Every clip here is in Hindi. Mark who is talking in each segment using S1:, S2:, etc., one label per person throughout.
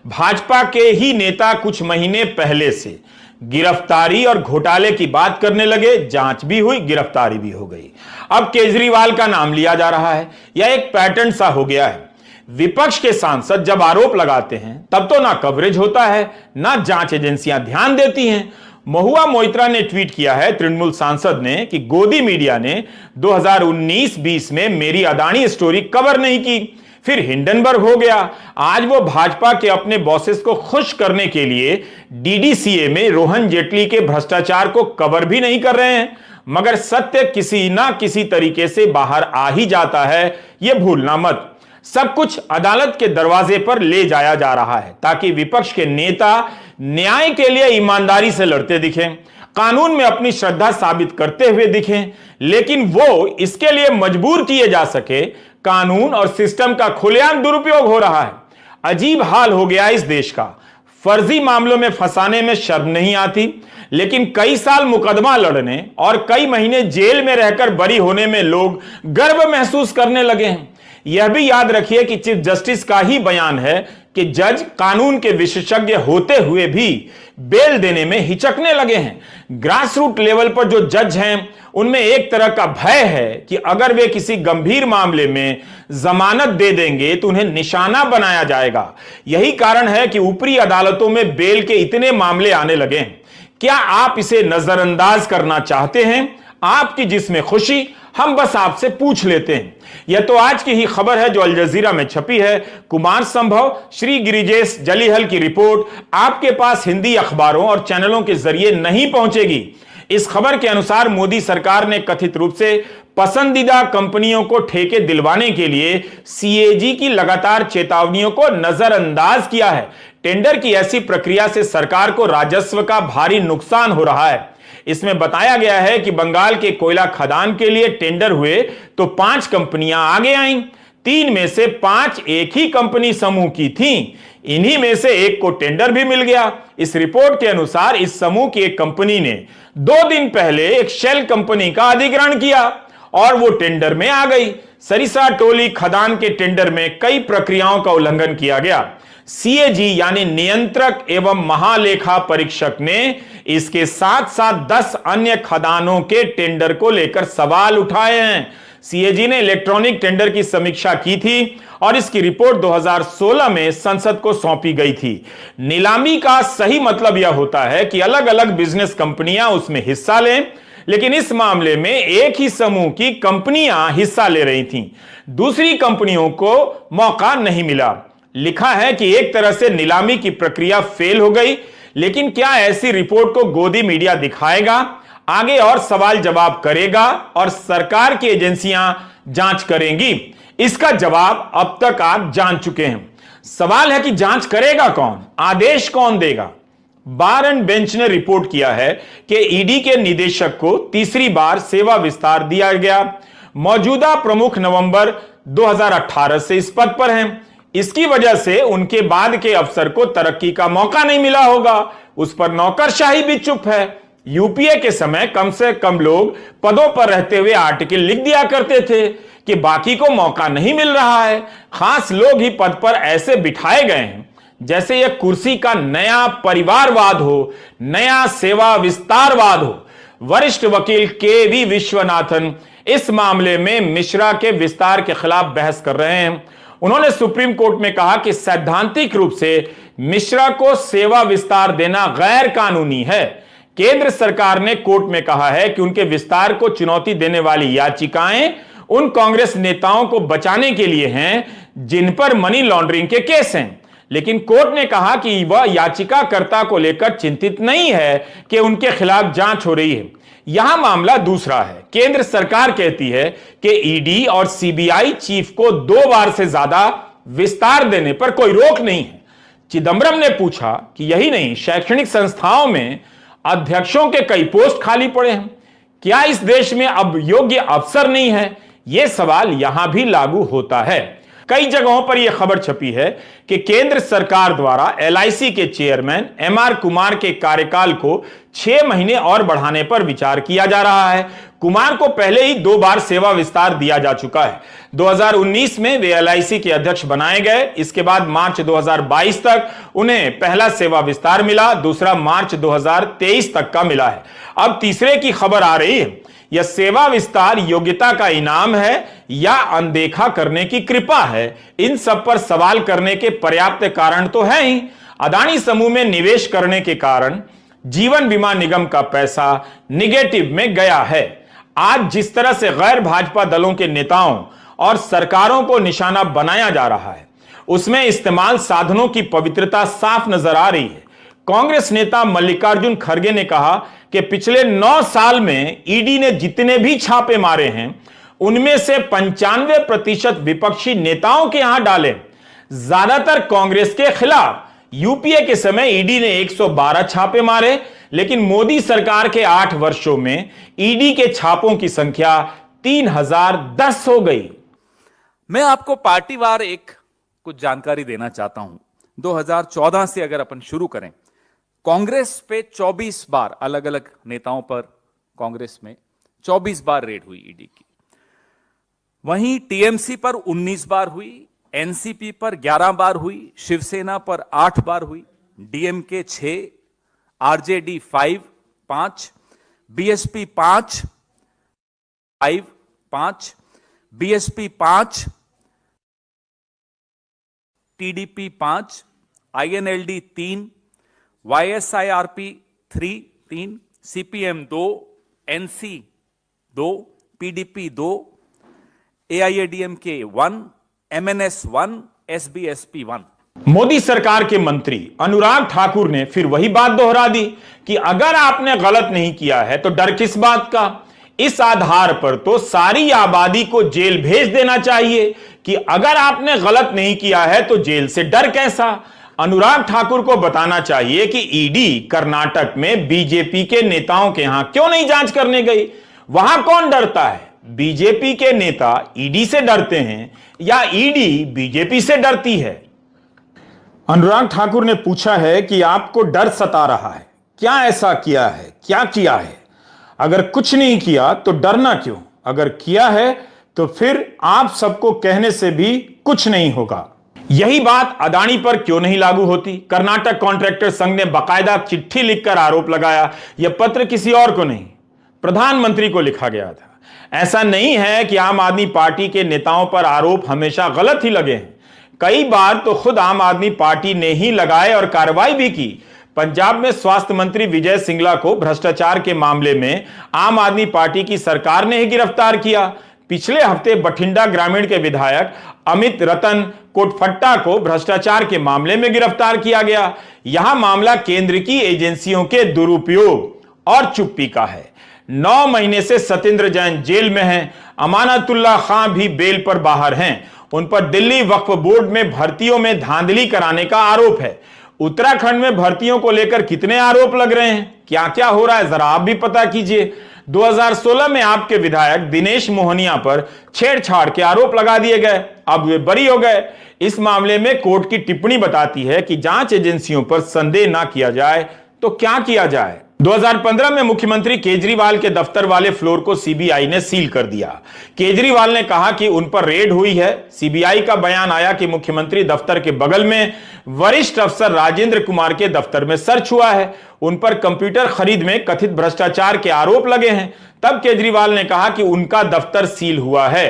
S1: भाजपा के ही नेता कुछ महीने पहले से गिरफ्तारी और घोटाले की बात करने लगे। जांच भी हुई, गिरफ्तारी भी हो गई। अब केजरीवाल का नाम लिया जा रहा है। यह एक पैटर्न सा हो गया है। विपक्ष के सांसद जब आरोप लगाते हैं तब तो ना कवरेज होता है, ना जांच एजेंसियां ध्यान देती हैं। महुआ मोइत्रा ने ट्वीट किया है, तृणमूल सांसद ने, कि गोदी मीडिया ने 2019-20 में मेरी अदानी स्टोरी कवर नहीं की। फिर हिंडनबर्ग हो गया। आज वो भाजपा के अपने बॉसेस को खुश करने के लिए डीडीसीए में रोहन जेटली के भ्रष्टाचार को कवर भी नहीं कर रहे हैं। मगर सत्य किसी ना किसी तरीके से बाहर आ ही जाता है, यह भूलना मत। सब कुछ अदालत के दरवाजे पर ले जाया जा रहा है ताकि विपक्ष के नेता न्याय के लिए ईमानदारी से लड़ते दिखें, कानून में अपनी श्रद्धा साबित करते हुए दिखें। लेकिन वो इसके लिए मजबूर किए जा सके, कानून और सिस्टम का खुलेआम दुरुपयोग हो रहा है। अजीब हाल हो गया इस देश का। फर्जी मामलों में फंसाने में शर्म नहीं आती, लेकिन कई साल मुकदमा लड़ने और कई महीने जेल में रहकर बरी होने में लोग गर्व महसूस करने लगे हैं। यह भी याद रखिए कि चीफ जस्टिस का ही बयान है कि जज कानून के विशेषज्ञ होते हुए भी बेल देने में हिचकने लगे हैं। ग्रास रूट लेवल पर जो जज हैं उनमें एक तरह का भय है कि अगर वे किसी गंभीर मामले में जमानत दे देंगे तो उन्हें निशाना बनाया जाएगा। यही कारण है कि ऊपरी अदालतों में बेल के इतने मामले आने लगे हैं। क्या आप इसे नजरअंदाज करना चाहते हैं? आपकी जिसमें खुशी, हम बस आपसे पूछ लेते हैं। यह तो आज की ही खबर है जो अल जजीरा में छपी है। कुमार संभव, श्री गिरिजेश जलीहल की रिपोर्ट आपके पास हिंदी अखबारों और चैनलों के जरिए नहीं पहुंचेगी। इस खबर के अनुसार मोदी सरकार ने कथित रूप से पसंदीदा कंपनियों को ठेके दिलवाने के लिए सीएजी की लगातार चेतावनियों को नजरअंदाज किया है। टेंडर की ऐसी प्रक्रिया से सरकार को राजस्व का भारी नुकसान हो रहा है। इसमें बताया गया है कि बंगाल के कोयला खदान के लिए टेंडर हुए तो 5 कंपनियां आगे आईं। 3 में से 5 एक ही कंपनी समूह की थीं। इन्हीं में से एक को टेंडर भी मिल गया। इस रिपोर्ट के अनुसार इस समूह की एक कंपनी ने 2 दिन पहले एक शेल कंपनी का अधिग्रहण किया और वो टेंडर में आ गई। सरिसा टोली खदान के टेंडर में कई प्रक्रियाओं का उल्लंघन किया गया। सीएजी यानी नियंत्रक एवं महालेखा परीक्षक ने इसके साथ साथ 10 अन्य खदानों के टेंडर को लेकर सवाल उठाए हैं। सीएजी ने इलेक्ट्रॉनिक टेंडर की समीक्षा की थी और इसकी रिपोर्ट 2016 में संसद को सौंपी गई थी। नीलामी का सही मतलब यह होता है कि अलग अलग बिजनेस कंपनियां उसमें हिस्सा लें, लेकिन इस मामले में एक ही समूह की कंपनियां हिस्सा ले रही थीं। दूसरी कंपनियों को मौका नहीं मिला। लिखा है कि एक तरह से नीलामी की प्रक्रिया फेल हो गई। लेकिन क्या ऐसी रिपोर्ट को गोदी मीडिया दिखाएगा, आगे और सवाल जवाब करेगा और सरकार की एजेंसियां जांच करेंगी? इसका जवाब अब तक आप जान चुके हैं। सवाल है कि जांच करेगा कौन, आदेश कौन देगा? बार एंड बेंच ने रिपोर्ट किया है कि ईडी के निदेशक को तीसरी बार सेवा विस्तार दिया गया। मौजूदा प्रमुख नवंबर 2018 से इस पद पर हैं। इसकी वजह से उनके बाद के अफसर को तरक्की का मौका नहीं मिला होगा। उस पर नौकरशाही भी चुप है। यूपीए के समय कम से कम लोग पदों पर रहते हुए आर्टिकल लिख दिया करते थे कि बाकी को मौका नहीं मिल रहा है। खास लोग ही पद पर ऐसे बिठाए गए हैं जैसे यह कुर्सी का नया परिवारवाद हो, नया सेवा विस्तारवाद हो। वरिष्ठ वकील केवी विश्वनाथन इस मामले में मिश्रा के विस्तार के खिलाफ बहस कर रहे हैं। उन्होंने सुप्रीम कोर्ट में कहा कि सैद्धांतिक रूप से मिश्रा को सेवा विस्तार देना गैर कानूनी है। केंद्र सरकार ने कोर्ट में कहा है कि उनके विस्तार को चुनौती देने वाली याचिकाएं उन कांग्रेस नेताओं को बचाने के लिए हैं जिन पर मनी लॉन्ड्रिंग के केस हैं। लेकिन कोर्ट ने कहा कि वह याचिकाकर्ता को लेकर चिंतित नहीं है कि उनके खिलाफ जांच हो रही है। यहां मामला दूसरा है। केंद्र सरकार कहती है कि ईडी और सीबीआई चीफ को 2 बार से ज्यादा विस्तार देने पर कोई रोक नहीं है। चिदंबरम ने पूछा कि यही नहीं, शैक्षणिक संस्थाओं में अध्यक्षों के कई पोस्ट खाली पड़े हैं। क्या इस देश में अब योग्य अफसर नहीं है? यह सवाल यहां भी लागू होता है। कई जगहों पर यह खबर छपी है कि केंद्र सरकार द्वारा एलआईसी के चेयरमैन एमआर कुमार के कार्यकाल को 6 महीने और बढ़ाने पर विचार किया जा रहा है। कुमार को पहले ही 2 बार सेवा विस्तार दिया जा चुका है। 2019 में वे LIC के अध्यक्ष बनाए गए। इसके बाद मार्च 2022 तक उन्हें पहला सेवा विस्तार मिला, दूसरा मार्च 2023 तक का मिला है। अब तीसरे की खबर आ रही है। यह सेवा विस्तार योग्यता का इनाम है या अनदेखा करने की कृपा है? इन सब पर सवाल करने के पर्याप्त कारण तो है ही। अदानी समूह में निवेश करने के कारण जीवन बीमा निगम का पैसा निगेटिव में गया है। आज जिस तरह से गैर भाजपा दलों के नेताओं और सरकारों को निशाना बनाया जा रहा है, उसमें इस्तेमाल साधनों की पवित्रता साफ नजर आ रही है। कांग्रेस नेता मल्लिकार्जुन खड़गे ने कहा कि पिछले 9 साल में ईडी ने जितने भी छापे मारे हैं, उनमें से 95% विपक्षी नेताओं के यहां डाले, ज्यादातर कांग्रेस के खिलाफ। यूपीए के समय ईडी ने 112 छापे मारे, लेकिन मोदी सरकार के 8 वर्षों में ईडी के छापों की संख्या 3010 हो गई।
S2: मैं आपको पार्टीवार कुछ जानकारी देना चाहता हूं। 2014 से अगर अपन शुरू करें, कांग्रेस पे 24 बार, अलग अलग नेताओं पर कांग्रेस में 24 बार रेड हुई ईडी की। वहीं टीएमसी पर 19 बार हुई, एनसीपी पर 11 बार हुई, शिवसेना पर 8 बार हुई, DMK 6, RJD 5, BSP 5, BSP 5, TDP 5, INLD 3, वाईएसआईआरपी 3, CPM 2, NC 2, PDP 2, AIADMK 1, MNS 1, SBSP 1।
S1: Modi सरकार के मंत्री अनुराग ठाकुर ने फिर वही बात दोहरा दी कि अगर आपने गलत नहीं किया है तो डर किस बात का। इस आधार पर तो सारी आबादी को जेल भेज देना चाहिए कि अगर आपने गलत नहीं किया है तो जेल से डर कैसा। अनुराग ठाकुर को बताना चाहिए कि ईडी कर्नाटक में बीजेपी के नेताओं के यहां क्यों नहीं जांच करने गई। वहां कौन डरता है? बीजेपी के नेता ईडी से डरते हैं या ईडी बीजेपी से डरती है? अनुराग ठाकुर ने पूछा है कि आपको डर सता रहा है, क्या ऐसा किया है, क्या किया है? अगर कुछ नहीं किया तो डरना क्यों? अगर किया है तो फिर आप सबको कहने से भी कुछ नहीं होगा। यही बात अदानी पर क्यों नहीं लागू होती? कर्नाटक कॉन्ट्रैक्टर संघ ने बाकायदा चिट्ठी लिखकर आरोप लगाया। यह पत्र किसी और को नहीं, प्रधानमंत्री को लिखा गया था। ऐसा नहीं है कि आम आदमी पार्टी के नेताओं पर आरोप हमेशा गलत ही लगे हैं। कई बार तो खुद आम आदमी पार्टी ने ही लगाए और कार्रवाई भी की। पंजाब में स्वास्थ्य मंत्री विजय सिंगला को भ्रष्टाचार के मामले में आम आदमी पार्टी की सरकार ने ही गिरफ्तार किया। पिछले हफ्ते बठिंडा ग्रामीण के विधायक अमित रतन कोटफट्टा को भ्रष्टाचार के मामले में गिरफ्तार किया गया। यहां मामला केंद्र की एजेंसियों के दुरुपयोग और चुप्पी का है। 9 महीने से सत्येंद्र जैन जेल में हैं। अमानतुल्लाह खां भी बेल पर बाहर हैं। उन पर दिल्ली वक्फ बोर्ड में भर्तियों में धांधली कराने का आरोप है। उत्तराखंड में भर्तियों को लेकर कितने आरोप लग रहे हैं, क्या क्या हो रहा है, जरा आप भी पता कीजिए। 2016 में आपके विधायक दिनेश मोहनिया पर छेड़छाड़ के आरोप लगा दिए गए, अब वे बरी हो गए। इस मामले में कोर्ट की टिप्पणी बताती है कि जांच एजेंसियों पर संदेह ना किया जाए तो क्या किया जाए। 2015 में मुख्यमंत्री केजरीवाल के दफ्तर वाले फ्लोर को सीबीआई ने सील कर दिया। केजरीवाल ने कहा कि उन पर रेड हुई है। सीबीआई का बयान आया कि मुख्यमंत्री दफ्तर के बगल में वरिष्ठ अफसर राजेंद्र कुमार के दफ्तर में सर्च हुआ है। उन पर कंप्यूटर खरीद में कथित भ्रष्टाचार के आरोप लगे हैं। तब केजरीवाल ने कहा कि उनका दफ्तर सील हुआ है।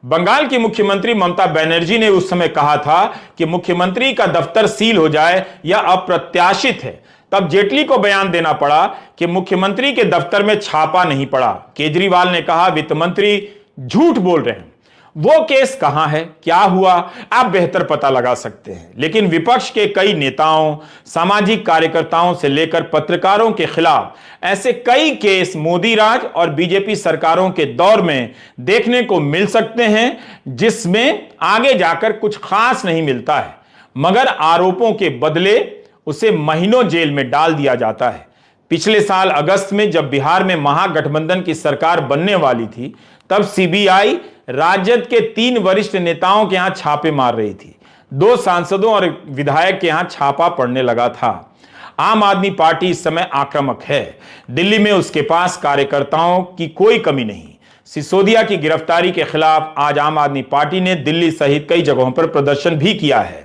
S1: बंगाल की मुख्यमंत्री ममता बनर्जी ने उस समय कहा था कि मुख्यमंत्री का दफ्तर सील हो जाए यह अप्रत्याशित है। तब जेटली को बयान देना पड़ा कि मुख्यमंत्री के दफ्तर में छापा नहीं पड़ा। केजरीवाल ने कहा वित्त मंत्री झूठ बोल रहे हैं। वो केस कहां है, क्या हुआ, आप बेहतर पता लगा सकते हैं। लेकिन विपक्ष के कई नेताओं, सामाजिक कार्यकर्ताओं से लेकर पत्रकारों के खिलाफ ऐसे कई केस मोदी राज और बीजेपी सरकारों के दौर में देखने को मिल सकते हैं, जिसमें आगे जाकर कुछ खास नहीं मिलता है, मगर आरोपों के बदले उसे महीनों जेल में डाल दिया जाता है। पिछले साल अगस्त में जब बिहार में महागठबंधन की सरकार बनने वाली थी, तब सीबीआई राजद के 3 वरिष्ठ नेताओं के यहां छापे मार रही थी। 2 सांसदों और विधायक के यहां छापा पड़ने लगा था। आम आदमी पार्टी इस समय आक्रामक है। दिल्ली में उसके पास कार्यकर्ताओं की कोई कमी नहीं। सिसोदिया की गिरफ्तारी के खिलाफ आज आम आदमी पार्टी ने दिल्ली सहित कई जगहों पर प्रदर्शन भी किया है।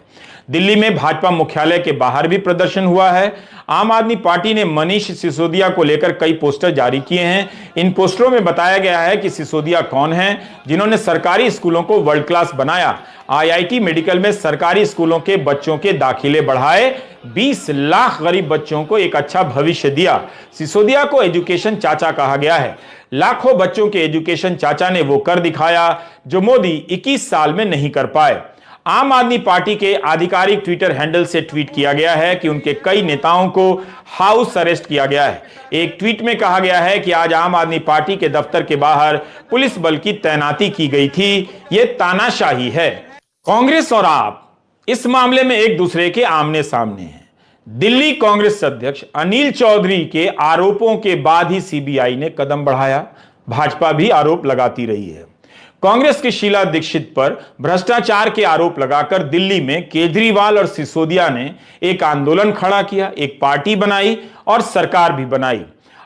S1: दिल्ली में भाजपा मुख्यालय के बाहर भी प्रदर्शन हुआ है। आम आदमी पार्टी ने मनीष सिसोदिया को लेकर कई पोस्टर जारी किए हैं। इन पोस्टरों में बताया गया है कि सिसोदिया कौन है, जिन्होंने सरकारी स्कूलों को वर्ल्ड क्लास बनाया, आईआईटी मेडिकल में सरकारी स्कूलों के बच्चों के दाखिले बढ़ाए, 20 लाख गरीब बच्चों को एक अच्छा भविष्य दिया। सिसोदिया को एजुकेशन चाचा कहा गया है। लाखों बच्चों के एजुकेशन चाचा ने वो कर दिखाया जो मोदी 21 साल में नहीं कर पाए। आम आदमी पार्टी के आधिकारिक ट्विटर हैंडल से ट्वीट किया गया है कि उनके कई नेताओं को हाउस अरेस्ट किया गया है। एक ट्वीट में कहा गया है कि आज आम आदमी पार्टी के दफ्तर के बाहर पुलिस बल की तैनाती की गई थी। यह तानाशाही है। कांग्रेस और आप इस मामले में एक दूसरे के आमने सामने हैं। दिल्ली कांग्रेस अध्यक्ष अनिल चौधरी के आरोपों के बाद ही सीबीआई ने कदम बढ़ाया। भाजपा भी आरोप लगाती रही है। कांग्रेस की शीला दीक्षित पर भ्रष्टाचार के आरोप लगाकर दिल्ली में केजरीवाल और सिसोदिया ने एक आंदोलन खड़ा किया, एक पार्टी बनाई और सरकार भी बनाई।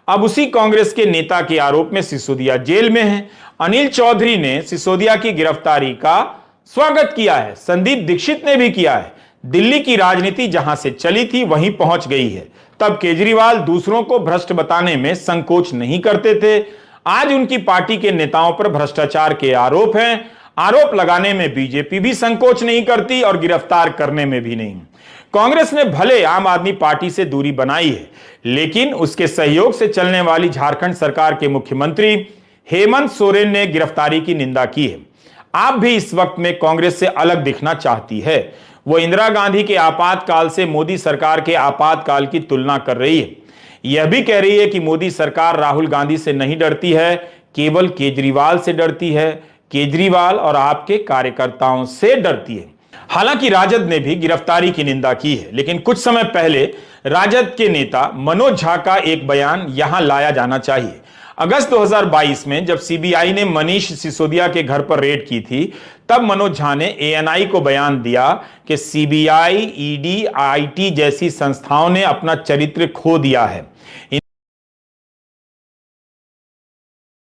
S1: अब उसी कांग्रेस के नेता के आरोप में सिसोदिया जेल में है। अनिल चौधरी ने सिसोदिया की गिरफ्तारी का स्वागत किया है, संदीप दीक्षित ने भी किया है। दिल्ली की राजनीति जहां से चली थी वहीं पहुंच गई है। तब केजरीवाल दूसरों को भ्रष्ट बताने में संकोच नहीं करते थे। आज उनकी पार्टी के नेताओं पर भ्रष्टाचार के आरोप हैं। आरोप लगाने में बीजेपी भी संकोच नहीं करती और गिरफ्तार करने में भी नहीं। कांग्रेस ने भले आम आदमी पार्टी से दूरी बनाई है, लेकिन उसके सहयोग से चलने वाली झारखंड सरकार के मुख्यमंत्री हेमंत सोरेन ने गिरफ्तारी की निंदा की है। आप भी इस वक्त में कांग्रेस से अलग दिखना चाहती है। वो इंदिरा गांधी के आपातकाल से मोदी सरकार के आपातकाल की तुलना कर रही है। यह भी कह रही है कि मोदी सरकार राहुल गांधी से नहीं डरती है, केवल केजरीवाल से डरती है, केजरीवाल और आपके कार्यकर्ताओं से डरती है। हालांकि राजद ने भी गिरफ्तारी की निंदा की है, लेकिन कुछ समय पहले राजद के नेता मनोज झा का एक बयान यहां लाया जाना चाहिए। अगस्त 2022 में जब सीबीआई ने मनीष सिसोदिया के घर पर रेड की थी, तब मनोज झा ने एएनआई को बयान दिया कि सीबीआई, ईडी, आईटी जैसी संस्थाओं ने अपना चरित्र खो दिया है।